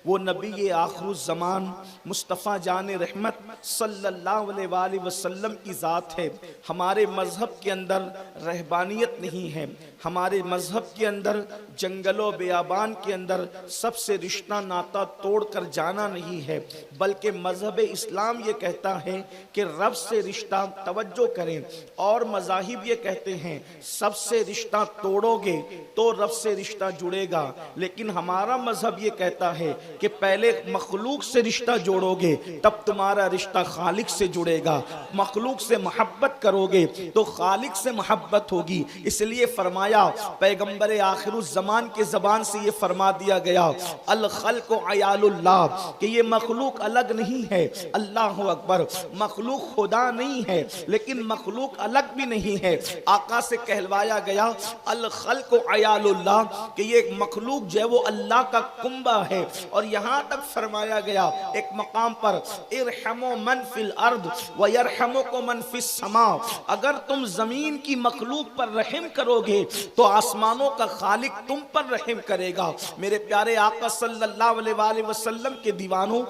وہ نبی آخر الزمان مصطفیٰ جان رحمت صلی اللہ علیہ وآلہ وسلم کی ذات ہے۔ ہمارے مذہب کے اندر رہبانیت نہیں ہے، ہمارے مذہب کے اندر جنگل و بیابان کے اندر سب سے رشتہ ناتا توڑ کر جانا نہیں ہے، بلکہ مذہب اسلام یہ کہتا ہے کہ رب سے رشتہ توجہ کریں، اور مذاہب یہ کہتے ہیں سب سے رشتہ توڑو گے تو رب سے رشتہ جڑے گا، لیکن ہمارا مذہب یہ کہتا ہے کہ پہلے مخلوق سے رشتہ جوڑو گے تب تمہارا رشتہ خالق سے جڑے گا، مخلوق سے محبت کرو گے تو خالق سے محبت ہوگی۔ اس لیے فرمایا پیغمبر آخر الزمان کے زبان سے یہ فرما دیا گیا الخلق عیال اللہ، کہ یہ مخلوق الگ نہیں ہے، اللہ اکبر، مخلوق خدا نہیں ہے لیکن مخلوق الگ بھی نہیں ہے۔ آقا سے کہلوایا گیا الخلق عیال اللہ، کہ یہ مخلوق جو ہے وہ اللہ کا کنبہ ہے، اور یہاں تک فرمایا گیا ایک مقام پر ارحموا من فی الارض ویرحمکم من فی السماء، اگر تم زمین کی مخلوق پر رحم کرو گے تو آسمانوں کا خالق تم پر رحم کرے گا۔ میرے پیارے آقا صلی اللہ علیہ وآلہ وسلم کے دیوانوں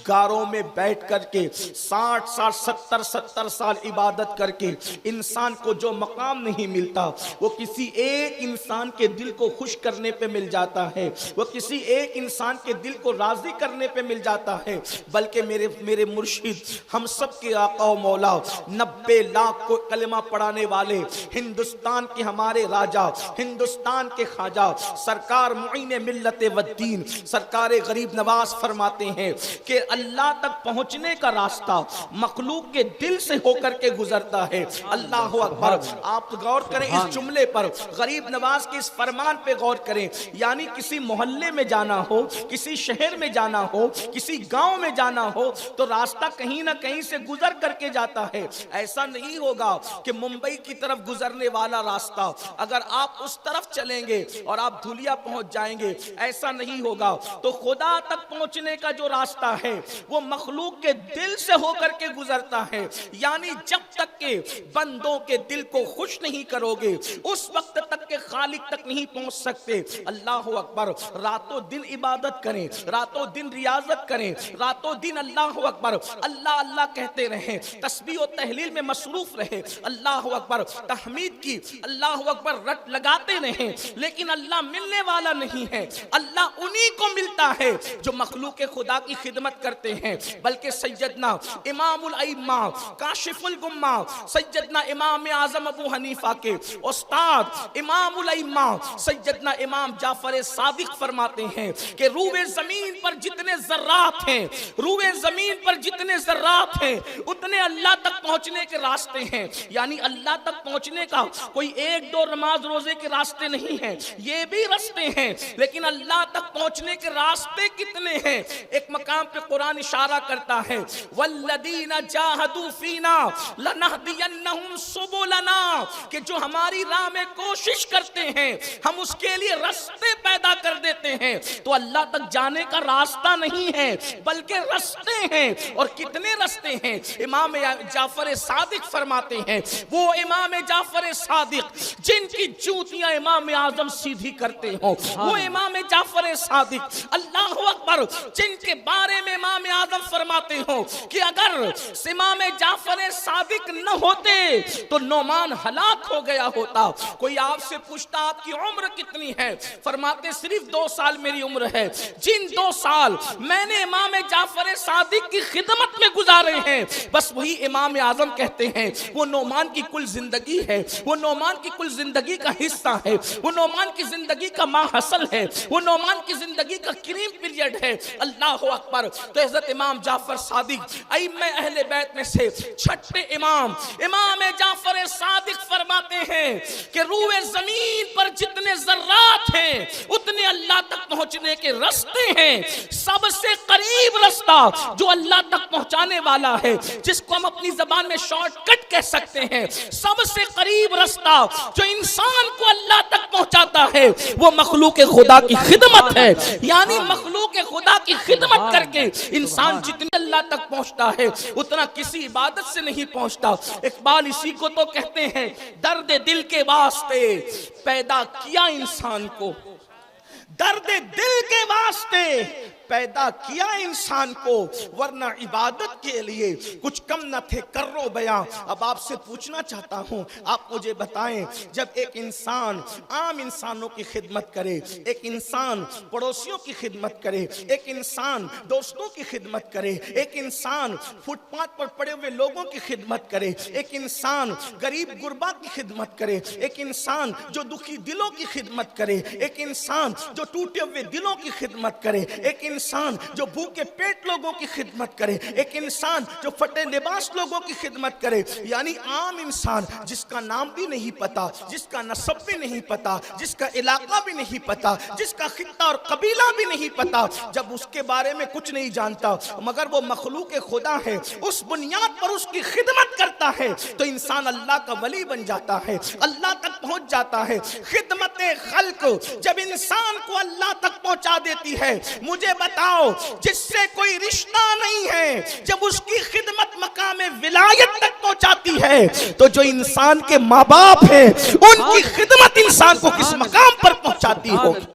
گاروں میں بیٹھ کر کے 60 سال 70 سال عبادت کر کے انسان کو جو مقام نہیں ملتا وہ کسی ایک انسان کے دل کو خوش کرنے پہ مل جاتا ہے، وہ کسی ایک انسان کے دل کو راضی کرنے پہ مل جاتا ہے، بلکہ میرے مرشد ہم سب کے آقا و مولا 90 لاکھ کو کلمہ پڑھانے والے ہندوستان کے ہمارے راجہ، ہندوستان کے خواجہ سرکار معین ملت والدین سرکار غریب نواز فرماتے ہیں کہ اللہ تک پہنچنے کا راستہ مخلوق کے دل سے ہو کر کے گزرتا ہے۔ اللہ اکبر، آپ غور کریں اس جملے پر، غریب نواز کے اس فرمان پہ غور کریں، یعنی کسی محلے میں جانا ہو، کسی شہر میں جانا ہو، کسی گاؤں میں جانا ہو تو راستہ کہیں نہ کہیں سے گزر کر کے جاتا ہے۔ ایسا نہیں ہوگا کہ ممبئی کی طرف گزرنے والا راستہ اگر آپ اس طرف چلیں گے اور آپ دھولیا پہنچ جائیں گے، ایسا نہیں ہوگا۔ تو خدا تک پہنچنے کا جو راستہ ہے وہ مخلوق کے دل سے ہو کر کے گزرتا ہے، یعنی جب تک کہ بندوں کے دل کو خوش نہیں کرو گے اس وقت تک کہ خالق تک نہیں پہنچ سکتے۔ اللہ اکبر، راتوں دن عبادت کریں، راتوں دن ریاضت کریں، راتوں دن اللہ اکبر اللہ اللہ کہتے رہیں، تسبیح و تحلیل میں مصروف رہے، اللہ اکبر تحمید کی اللہ اکبر رٹ لگاتے رہیں، لیکن اللہ ملنے والا نہیں ہے، اللہ انہی کو ملتا ہے جو مخلوق خدا کی خدمت کرتے ہیں۔ بلکہ سیدنا امام الائمہ کاشف الغمہ سیدنا امام اعظم ابو حنیفہ کے استاد امام الائمہ سیدنا امام جعفر صادق فرماتے ہیں کہ روئے زمین پر جتنے ذرات ہیں، روئے زمین پر جتنے ذرات ہیں اتنے اللہ تک پہنچنے کے راستے ہیں، یعنی اللہ تک پہنچنے کا کوئی ایک دو نماز روزے کے راستے نہیں ہیں، یہ بھی راستے ہیں، لیکن اللہ تک پہنچنے کے راستے کتنے ہیں؟ ایک مقام پہ قرآن اشارہ کرتا ہے والذین جاہدوا فینا لنہدینہم سبلنا، کہ جو ہماری راہ میں کوشش کرتے ہیں ہم اس کے لیے راستے پیدا کر دیتے ہیں۔ تو اللہ تک جانے کا راستہ نہیں ہے بلکہ راستے ہیں، اور کتنے راستے ہیں؟ امام جعفر صادق فرماتے ہیں وہ امام جعفر صادق جن کی جوتیاں امام اعظم سیدھی کرتے ہوں، وہ امام جعفر صادق اللہ اکبر جن کے بارے میں امام اعظم فرماتے ہوں کہ اگر امام جعفر صادق نہ ہوتے تو نعمان ہلاک ہو گیا ہوتا۔ کوئی آپ سے پوچھتا آپ کی عمر کتنی ہے؟ فرماتے صرف 2 سال میری عمر ہے، جن 2 سال میں نے امام جعفر صادق کی خدمت میں گزارے ہیں بس وہی امام اعظم کہتے ہیں وہ نعمان کی کل زندگی ہے، وہ نعمان کی کل زندگی کا حصہ ہے، وہ نعمان کی زندگی کا ماحصل ہے، وہ نعمان کی زندگی کا کریم پیریڈ ہے۔ اللہ اکبر، تو حضرت امام جعفر صادق ائمہ اہل بیت میں سے چھٹے امام امام جعفر صادق فرماتے ہیں کہ روئے زمین پر جتنے ذرات ہیں اتنے اللہ تک پہنچنے کے راستے ہیں۔ سب سے قریب راستہ جو اللہ تک پہنچانے والا ہے، جس کو ہم اپنی زبان میں شارٹ کٹ کہہ سکتے ہیں، سب سے قریب راستہ جو انسان کو اللہ تک پہنچاتا ہے وہ مخلوق خدا کی خدمت ہے، یعنی مخلوق خدا کی خدمت کر کے انسان جتنے اللہ تک پہنچتا ہے اتنا کسی عبادت سے نہیں پہنچتا۔ اقبال اسی کو تو کہتے ہیں درد دل کے واسطے پیدا کیا انسان کو، درد دل کے واسطے پیدا کیا انسان کو ورنہ عبادت کے لیے کچھ کم نہ تھے کرو بیاں۔ اب آپ سے پوچھنا چاہتا ہوں، آپ مجھے بتائیں، جب ایک انسان عام انسانوں کی خدمت کرے، ایک انسان پڑوسیوں کی خدمت کرے، ایک انسان دوستوں کی خدمت کرے، ایک انسان فٹ پاتھ پر پڑے ہوئے لوگوں کی خدمت کرے، ایک انسان غریب غربا کی خدمت کرے، ایک انسان جو دکھی دلوں کی خدمت کرے، ایک انسان جو ٹوٹے ہوئے دلوں کی خدمت کرے، ایک انسان جو بھوکے پیٹ لوگوں کی خدمت کرے، ایک انسان جو پھٹے لباس لوگوں کی خدمت کرے، یعنی عام انسان جس کا نام بھی نہیں پتا، جس کا نسب بھی نہیں پتا، جس کا علاقہ بھی نہیں پتا، جس کا خطہ اور قبیلہ بھی نہیں پتا، جب اس کے بارے میں کچھ نہیں جانتا مگر وہ مخلوق خدا ہے، اس بنیاد پر اس کی خدمت کرتا ہے تو انسان اللہ کا ولی بن جاتا ہے، اللہ تک پہنچ جاتا ہے۔ خدمت خلق جب انسان کو اللہ تک پہنچا دیتی ہے، مجھے بتاؤ جس سے کوئی رشتہ نہیں ہے، جب اس کی خدمت مقام ولایت تک پہنچاتی ہے تو جو انسان کے ماں باپ ہیں ان کی خدمت انسان کو کس مقام پر پہنچاتی ہوگی۔